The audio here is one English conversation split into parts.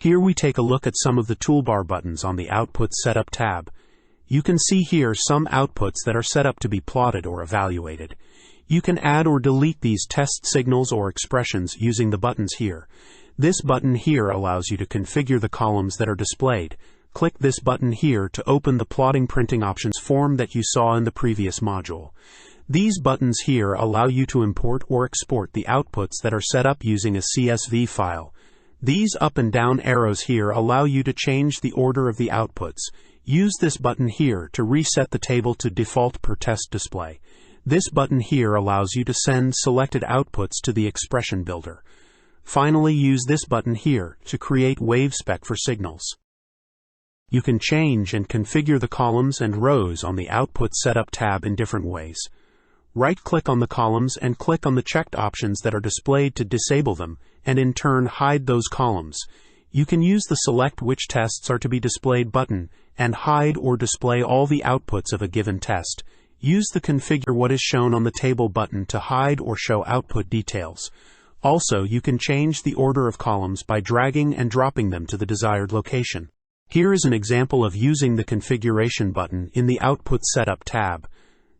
Here we take a look at some of the toolbar buttons on the Output Setup tab. You can see here some outputs that are set up to be plotted or evaluated. You can add or delete these test signals or expressions using the buttons here. This button here allows you to configure the columns that are displayed. Click this button here to open the plotting printing options form that you saw in the previous module. These buttons here allow you to import or export the outputs that are set up using a CSV file. These up and down arrows here allow you to change the order of the outputs. Use this button here to reset the table to default per test display. This button here allows you to send selected outputs to the expression builder. Finally, use this button here to create WaveSpec for signals. You can change and configure the columns and rows on the Output Setup tab in different ways. Right-click on the columns and click on the checked options that are displayed to disable them, and in turn hide those columns. You can use the Select Which Tests Are to be Displayed button and hide or display all the outputs of a given test. Use the Configure What is Shown on the Table button to hide or show output details. Also, you can change the order of columns by dragging and dropping them to the desired location. Here is an example of using the Configuration button in the Output Setup tab.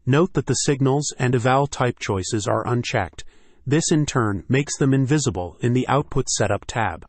Note that the signals and eval type choices are unchecked. This in turn makes them invisible in the Output Setup tab.